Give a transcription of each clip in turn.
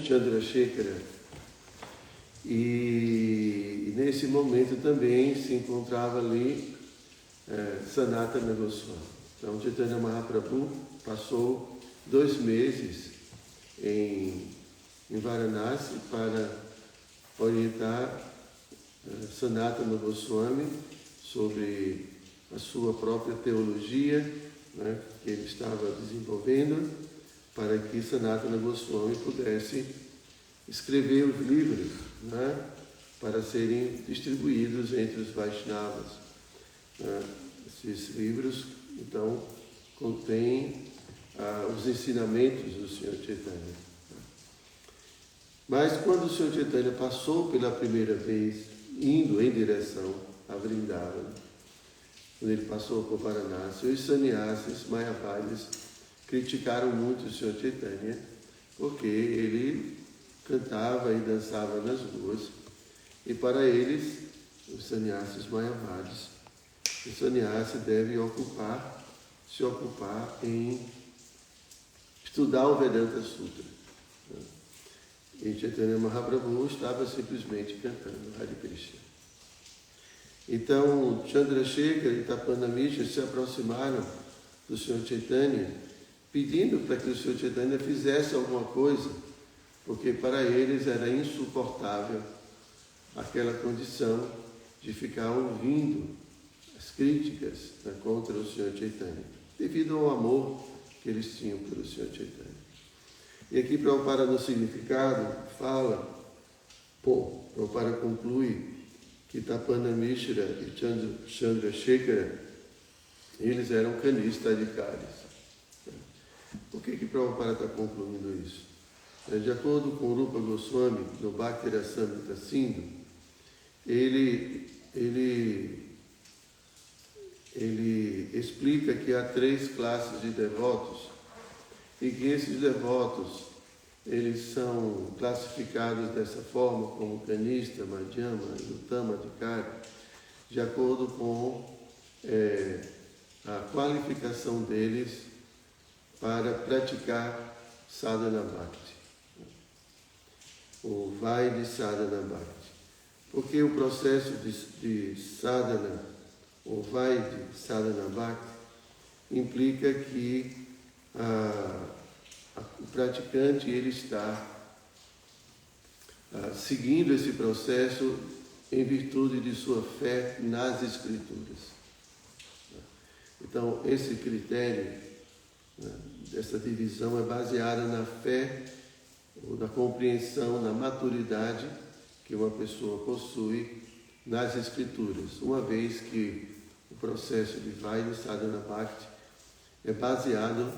Chandrasekhara. E nesse momento também se encontrava ali Sanatana Goswami. Então Chaitanya Mahaprabhu passou 2 meses em Varanasi para orientar Sanatana Goswami sobre a sua própria teologia, né, que ele estava desenvolvendo, para que Sanatana Goswami pudesse escrever os livros, né, para serem distribuídos entre os Vaishnavas. Esses livros, então, contêm os ensinamentos do Sr. Chaitanya. Mas quando o Sr. Chaitanya passou pela primeira vez, indo em direção a Vrindavan, quando ele passou por Varanasi, os sannyasis mayavadis criticaram muito o Sr. Chaitanya, porque ele cantava e dançava nas ruas, e para eles, os sannyasis mayavadis, o sannyasi deve se ocupar em estudar o Vedanta Sutra. E Chaitanya Mahaprabhu estava simplesmente cantando Hare Krishna. Então, Chandrasekhara e Tapanamishra se aproximaram do Sr. Chaitanya, pedindo para que o Sr. Chaitanya fizesse alguma coisa, porque para eles era insuportável aquela condição de ficar ouvindo as críticas, né, contra o Sr. Chaitanya, devido ao amor que eles tinham pelo Sr. Chaitanya. E aqui Prabhupada no significado fala, Prabhupada conclui que Tapanamishra e Chandrasekhara, eles eram canistas adhikaris. Por que Prabhupada está concluindo isso? De acordo com Rupa Goswami, no Bhakti Rasamrita Sindhu, ele explica que há 3 classes de devotos e que esses devotos, eles são classificados dessa forma como Kanista, Madhyama e Uttama Adhikari, de acordo com a qualificação deles para praticar Sadhana Bhakti, o vai de Sadhana Bhakti. Porque o processo de sadhana, ou vai de Sadhana Bhakti, implica que o praticante ele está seguindo esse processo em virtude de sua fé nas Escrituras. Então, esse critério, dessa divisão é baseada na fé, ou na compreensão, na maturidade que uma pessoa possui nas Escrituras, uma vez que o processo de Vaidhi Sadhana Bhakti é baseado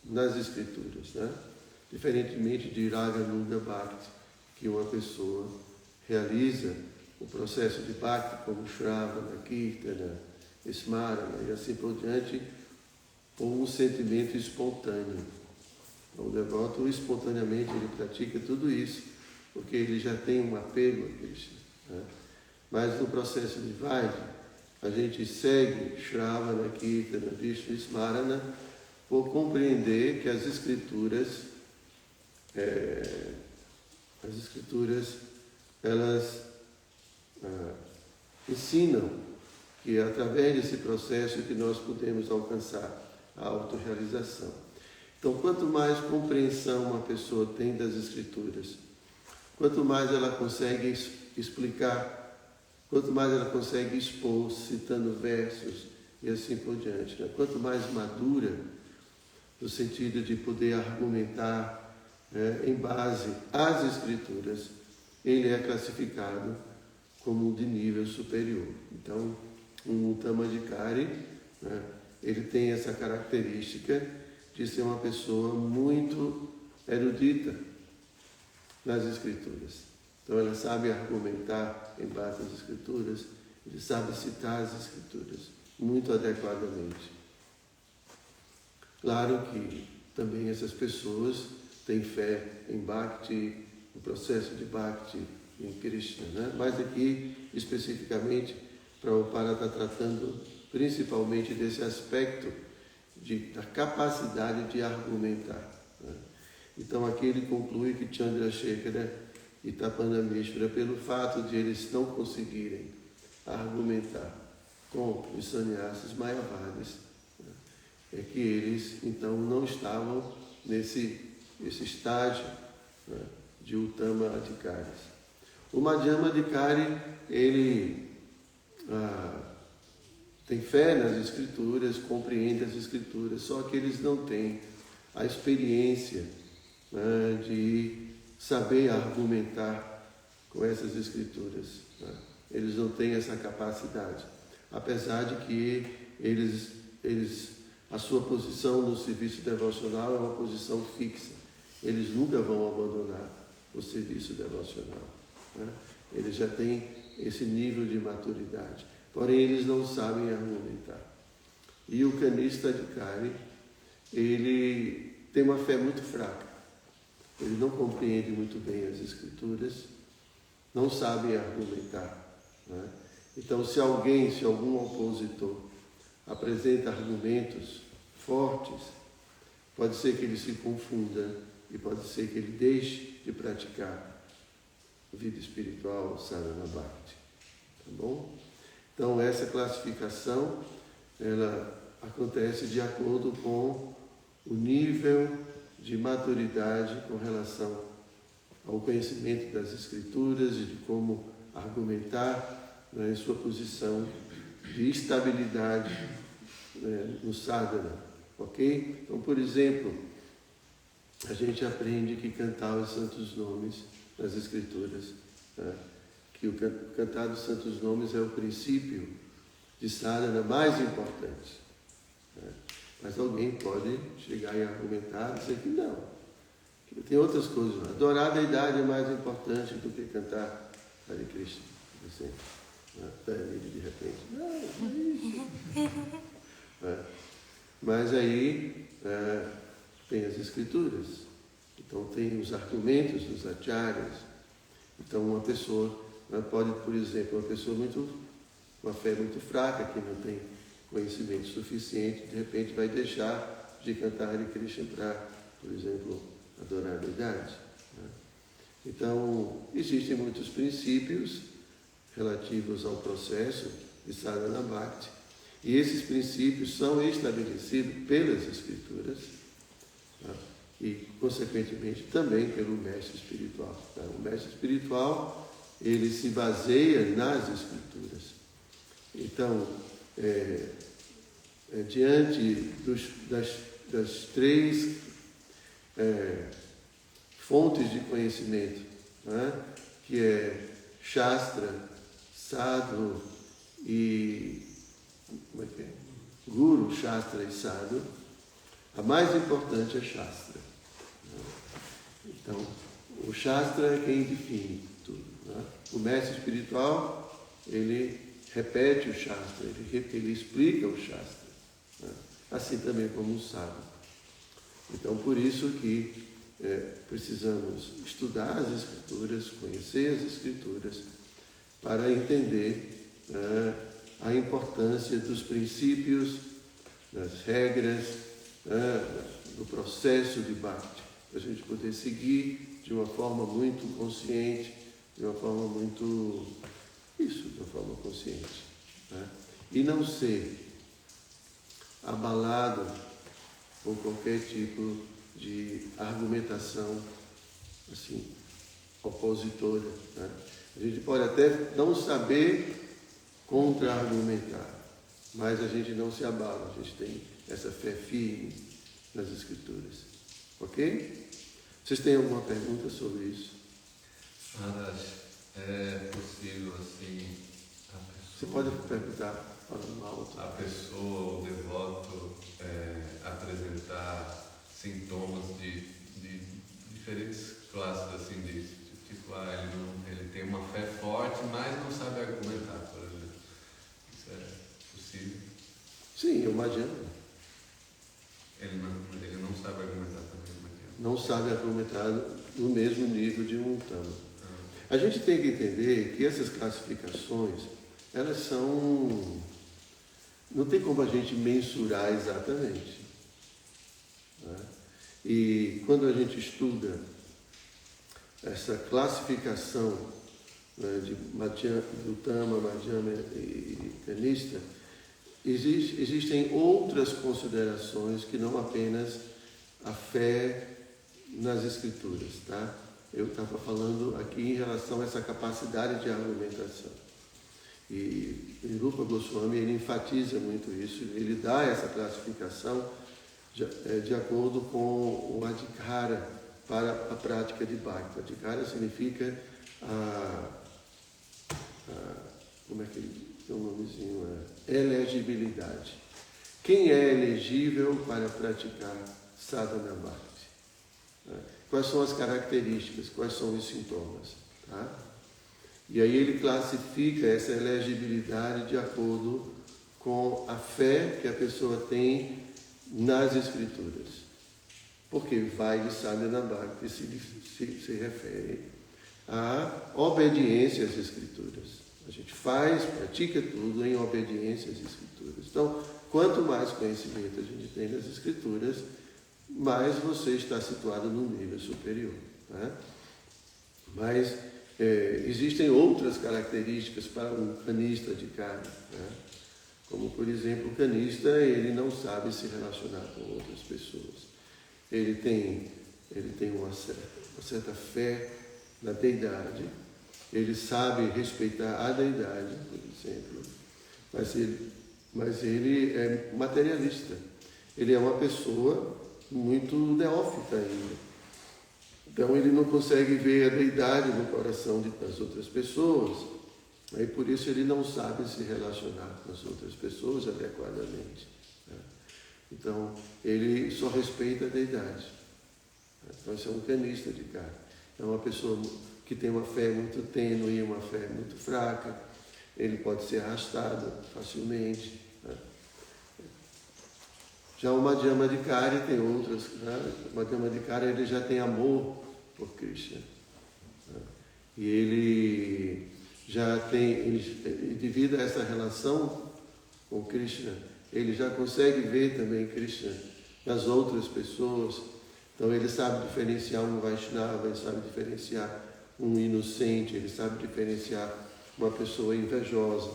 nas Escrituras, né? Diferentemente de Raga Nuga Bhakti, que uma pessoa realiza o processo de Bhakti como Shravana, Kirtana, Smarana e assim por diante, com um sentimento espontâneo. Então, o devoto espontaneamente ele pratica tudo isso, porque ele já tem um apego a Krishna, né? Mas no processo de Vaidhi, a gente segue Shravana, Kirtana, Vishnu, Smarana, por compreender que as Escrituras, elas ensinam que é através desse processo que nós podemos alcançar a autorrealização. Então, quanto mais compreensão uma pessoa tem das Escrituras, quanto mais ela consegue explicar, quanto mais ela consegue expor, citando versos e assim por diante, né? Quanto mais madura, no sentido de poder argumentar em base às Escrituras, ele é classificado como de nível superior. Então, um Uttama Adhikari, né, ele tem essa característica de ser uma pessoa muito erudita nas Escrituras. Então, ela sabe argumentar em base às Escrituras, ele sabe citar as Escrituras muito adequadamente. Claro que também essas pessoas têm fé em Bhakti, no processo de Bhakti em Krishna, né? Mas aqui, especificamente, Prabhupada está tratando principalmente desse aspecto da capacidade de argumentar, né? Então aqui ele conclui que Chandrasekhara e Tapanamishvara, pelo fato de eles não conseguirem argumentar com os sannyasis mayavadis, é que eles então não estavam nesse estágio, né, de Uttama Adhikaris. O Madhyama Adhikari, ele tem fé nas escrituras, compreende as escrituras, só que eles não têm a experiência, né, de saber argumentar com essas escrituras, né? Eles não têm essa capacidade, apesar de que a sua posição no serviço devocional é uma posição fixa. Eles nunca vão abandonar o serviço devocional, né? Eles já têm esse nível de maturidade, porém eles não sabem argumentar. E o Kanista Adhikari, ele tem uma fé muito fraca. Ele não compreende muito bem as escrituras, não sabe argumentar, né? Então, se algum opositor apresenta argumentos fortes, pode ser que ele se confunda e pode ser que ele deixe de praticar a vida espiritual sadhana bhakti, tá bom? Então, essa classificação, ela acontece de acordo com o nível de maturidade com relação ao conhecimento das escrituras e de como argumentar, né, em sua posição de estabilidade, né, no sadhana, ok? Então, por exemplo, a gente aprende que cantar os santos nomes nas escrituras, né, que o cantar os santos nomes é o princípio de sadhana mais importante, né? Mas alguém pode chegar e argumentar e dizer que não, que tem outras coisas. Adorar a deidade é mais importante do que cantar Hare Krishna, por exemplo. De repente, não é isso. Mas aí tem as escrituras, então tem os argumentos dos acharyas. Então uma pessoa pode, por exemplo, uma fé muito fraca, que não tem conhecimento suficiente, de repente vai deixar de cantar Hare Krishna para, por exemplo, adorar a deidade, né? Então, existem muitos princípios relativos ao processo de sadhana bhakti, e esses princípios são estabelecidos pelas escrituras, tá? E, consequentemente, também pelo mestre espiritual, tá? O mestre espiritual, ele se baseia nas escrituras. Então, diante das três fontes de conhecimento, né, que é Shastra, Sadhu e Guru, Shastra e Sadhu, a mais importante é Shastra, né? Então, o Shastra é quem define tudo, né? O mestre espiritual, ele repete o Shastra, ele explica o Shastra, né? Assim também como o Sadhu. Então, por isso que precisamos estudar as Escrituras, conhecer as Escrituras, para entender a importância dos princípios, das regras, do processo de Bhakti, para a gente poder seguir de uma forma muito consciente, de uma forma consciente, né? E não ser abalado por qualquer tipo de argumentação assim, opositora, né? A gente pode até não saber contra-argumentar, mas a gente não se abala, a gente tem essa fé firme nas Escrituras. Ok? Vocês têm alguma pergunta sobre isso? Maharaj, é possível assim Você pode perguntar falando alto. A pessoa, o devoto, apresentar sintomas de diferentes classes assim, tipo, ele tem uma fé forte, mas não sabe argumentar, por exemplo. Isso é possível? Sim, eu imagino. Ele não sabe argumentar também, imagino. Não sabe argumentar no mesmo nível de um Uttama. A gente tem que entender que essas classificações, elas são... Não tem como a gente mensurar exatamente, né? E quando a gente estuda essa classificação, né, do Tama, Madhyama e Kanista, existem outras considerações que não apenas a fé nas escrituras, tá? Eu estava falando aqui em relação a essa capacidade de argumentação. E Rupa Goswami, ele enfatiza muito isso, ele dá essa classificação de acordo com o adhikara para a prática de Bhakti. Adhikara significa como é que ele tem um nomezinho? Elegibilidade. Quem é elegível para praticar sadhana Bhakti? Quais são as características, quais são os sintomas? Tá? E aí ele classifica essa elegibilidade de acordo com a fé que a pessoa tem nas escrituras. Porque vai de sadhana Bhakti se refere à obediência às escrituras. A gente pratica tudo em obediência às escrituras. Então, quanto mais conhecimento a gente tem das escrituras, mais você está situado num nível superior. Né? Mas existem outras características para um canista de carne. Né? Como, por exemplo, o canista, ele não sabe se relacionar com outras pessoas. Ele tem uma certa fé na deidade. Ele sabe respeitar a deidade, por exemplo, mas ele é materialista. Ele é uma pessoa muito neófita ainda. Então ele não consegue ver a deidade no coração das outras pessoas. E por isso ele não sabe se relacionar com as outras pessoas adequadamente. Então ele só respeita a deidade. Então esse é um canista de carne. É uma pessoa que tem uma fé muito tênue e uma fé muito fraca. Ele pode ser arrastado facilmente. Já o Madhyamadikari tem outras. O Madhyamadikari, ele já tem amor por Krishna. E ele já tem, devido a essa relação com Krishna, ele já consegue ver também Krishna nas outras pessoas. Então ele sabe diferenciar um Vaishnava, ele sabe diferenciar um inocente, ele sabe diferenciar uma pessoa invejosa.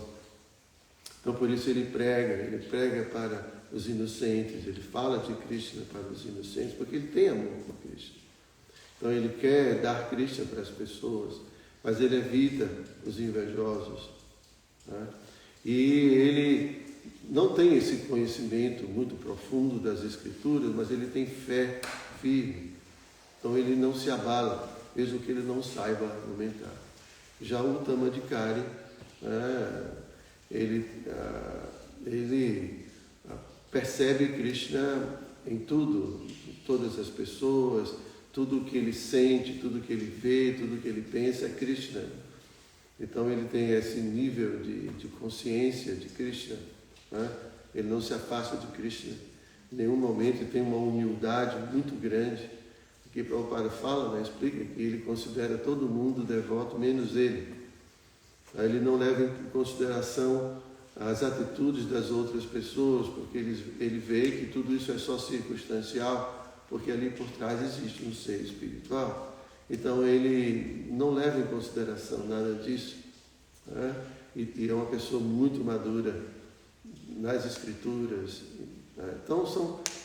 Então por isso ele prega para os inocentes, ele fala de Krishna para os inocentes, porque ele tem amor por Krishna. Então ele quer dar Krishna para as pessoas, mas ele evita os invejosos. Tá? E ele não tem esse conhecimento muito profundo das escrituras, mas ele tem fé firme. Então ele não se abala, mesmo que ele não saiba argumentar. Já o Tamadikari, ele percebe Krishna em tudo, em todas as pessoas, tudo que ele sente, tudo que ele vê, tudo que ele pensa é Krishna. Então ele tem esse nível de consciência de Krishna. Ele não se afasta de Krishna. Em nenhum momento ele tem uma humildade muito grande. Aqui Prabhupada fala, explica que ele considera todo mundo devoto, menos ele. Ele não leva em consideração as atitudes das outras pessoas, porque ele vê que tudo isso é só circunstancial, porque ali por trás existe um ser espiritual. Então ele não leva em consideração nada disso. E é uma pessoa muito madura nas escrituras. Então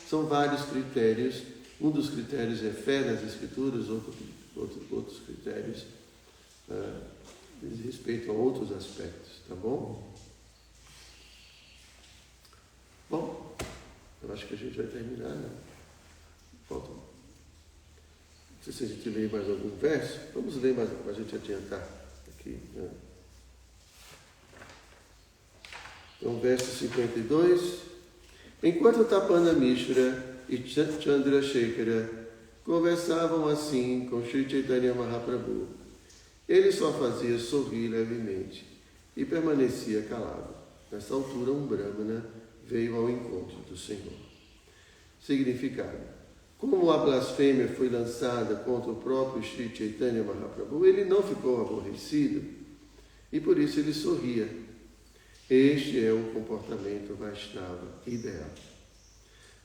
são vários critérios. Um dos critérios é fé nas escrituras, outros critérios diz respeito a outros aspectos, tá bom? Bom, eu acho que a gente vai terminar, né? Falta. Não sei se a gente lê mais algum verso. Vamos ler mais para a gente adiantar aqui, né? Então, verso 52. Enquanto Tapana Mishra e Chandrasekhara conversavam assim com Sri Chaitanya Mahaprabhu, ele só fazia sorrir levemente e permanecia calado. Nessa altura, um Brahmana veio ao encontro do Senhor. Significado: como a blasfêmia foi lançada contra o próprio Sri Chaitanya Mahaprabhu, ele não ficou aborrecido e por isso ele sorria. Este é o comportamento Vaishnava ideal.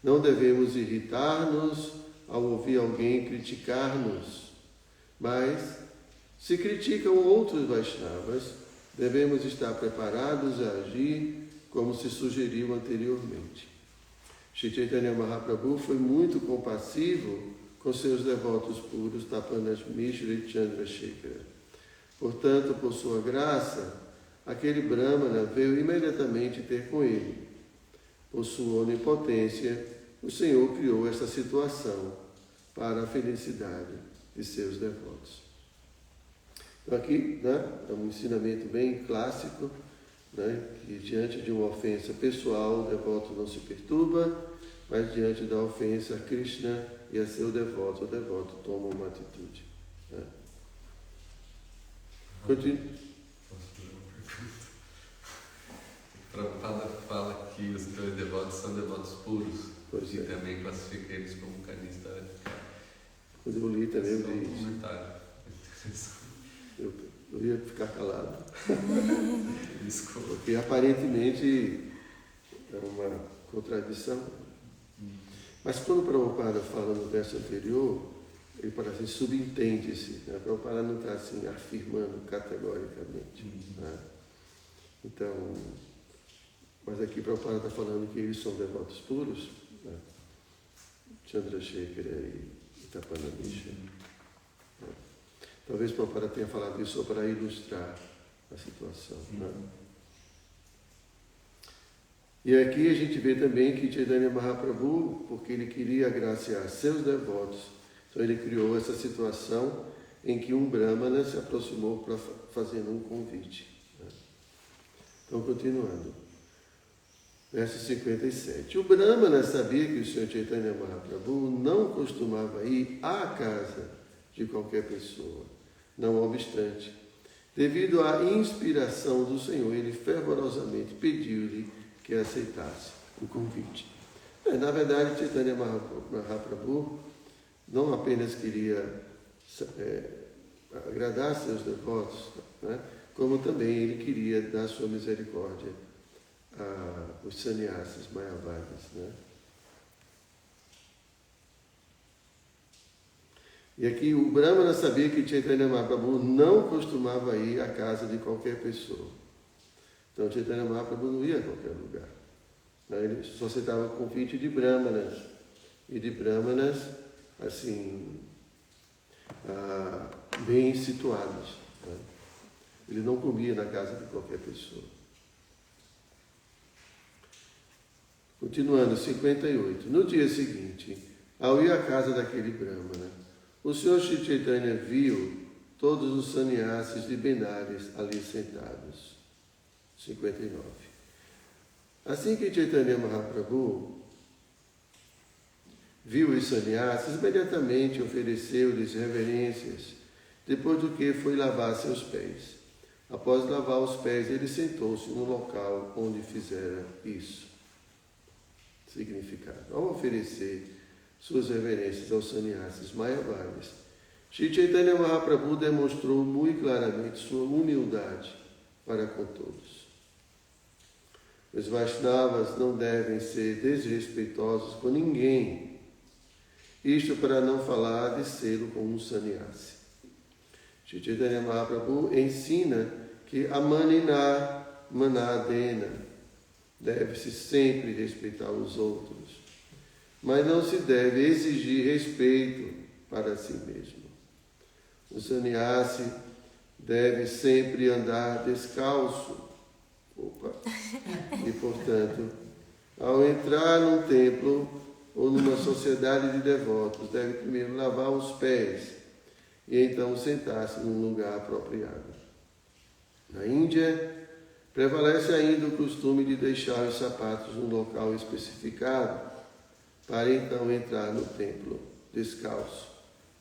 Não devemos irritar-nos ao ouvir alguém criticar-nos, mas se criticam outros Vaishnavas, devemos estar preparados a agir como se sugeriu anteriormente. Shri Chaitanya Mahaprabhu foi muito compassivo com seus devotos puros, Tapanas Mishra e Chandrasekhara. Portanto, por sua graça, aquele Brahmana veio imediatamente ter com ele. Por sua onipotência, o Senhor criou esta situação para a felicidade de seus devotos. Então aqui, é um ensinamento bem clássico, que diante de uma ofensa pessoal, o devoto não se perturba, mas diante da ofensa a Krishna e a seu devoto, o devoto toma uma atitude. Continue. Posso fazer uma pergunta? Prabhupada fala que os dois devotos são devotos puros, e também classifica eles como canista radical. Quando eu li também, eu li um comentário. Eu ia ficar calado. Desculpa. Porque aparentemente é uma contradição. Mas quando o Prabhupada fala no verso anterior, ele parece assim, subentende-se. O Prabhupada não está assim afirmando categoricamente. Então, mas aqui o Prabhupada está falando que eles são devotos puros, Chandrasekhara e Tapana Mishra. Talvez o Prabhupada tenha falado isso só para ilustrar a situação. E aqui a gente vê também que Chaitanya Mahaprabhu, porque ele queria agraciar seus devotos, então ele criou essa situação em que um Brahmana se aproximou para fazendo um convite. Então, continuando. Verso 57. O Brahmana sabia que o Senhor Chaitanya Mahaprabhu não costumava ir à casa de qualquer pessoa. Não obstante, devido à inspiração do Senhor, ele fervorosamente pediu-lhe que aceitasse o convite. Na verdade, Chaitanya Mahaprabhu não apenas queria agradar seus devotos, como também ele queria dar sua misericórdia aos sannyasis mayavadis. E aqui o Brahmana sabia que Chaitanya Mahaprabhu não costumava ir à casa de qualquer pessoa. Então Chaitanya Mahaprabhu não ia a qualquer lugar. Ele só aceitava o convite de Brahmanas. E de Brahmanas, assim, bem situados. Ele não comia na casa de qualquer pessoa. Continuando, 58. No dia seguinte, ao ir à casa daquele Brahmana, o Senhor Shri Chaitanya viu todos os sannyasis de Benares ali sentados. 59. Assim que Chaitanya Mahaprabhu viu os sannyasis, imediatamente ofereceu-lhes reverências, depois do que foi lavar seus pés. Após lavar os pés, ele sentou-se no local onde fizera isso. Significado. Ao oferecer suas reverências aos sannyasis mayavadis, Shri Chaitanya Mahaprabhu demonstrou muito claramente sua humildade para com todos. Os Vaishnavas não devem ser desrespeitosos com ninguém, isto para não falar de sê-lo como um sannyasi. Shri Chaitanya Mahaprabhu ensina que a manina manadena deve-se sempre respeitar os outros, mas não se deve exigir respeito para si mesmo. O sannyasi deve sempre andar descalço. E, portanto, ao entrar num templo ou numa sociedade de devotos, deve primeiro lavar os pés e então sentar-se num lugar apropriado. Na Índia, prevalece ainda o costume de deixar os sapatos num local especificado para então entrar no templo descalço,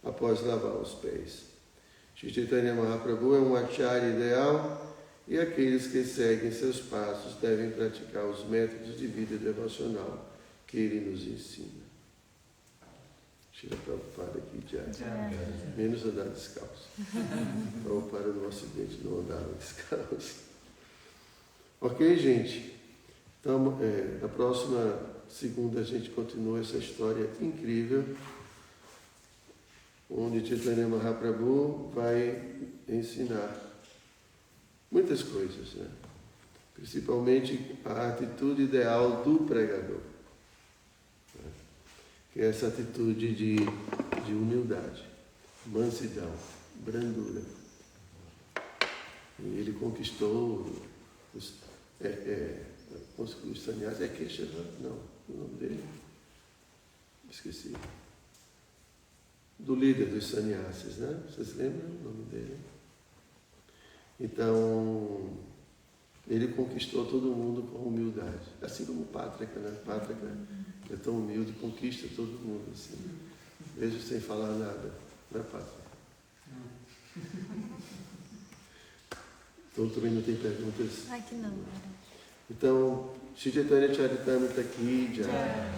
após lavar os pés. Shri Chaitanya Mahaprabhu é um acharya ideal e aqueles que seguem seus passos devem praticar os métodos de vida devocional que ele nos ensina. Shri Prabhupada aqui já. Menos andar descalço. Prabhupada no Ocidente não andava descalço. Ok, gente? Então, na próxima segunda a gente continua essa história incrível onde Chaitanya Mahaprabhu vai ensinar muitas coisas, né? Principalmente a atitude ideal do pregador, né? Que é essa atitude de humildade, mansidão, brandura. E ele conquistou os sannyasis, Keshava, não, o nome dele, esqueci. Do líder dos sannyasis, né? Vocês lembram o nome dele? Então, ele conquistou todo mundo com humildade. Assim como Pátrica, né? Pátrica é tão humilde, conquista todo mundo, assim. Mesmo sem falar nada, não é, Pátrica? Então, também não tem perguntas? Ai, que não. Então, Shri Chaitanya Charitamrita Ki Jai.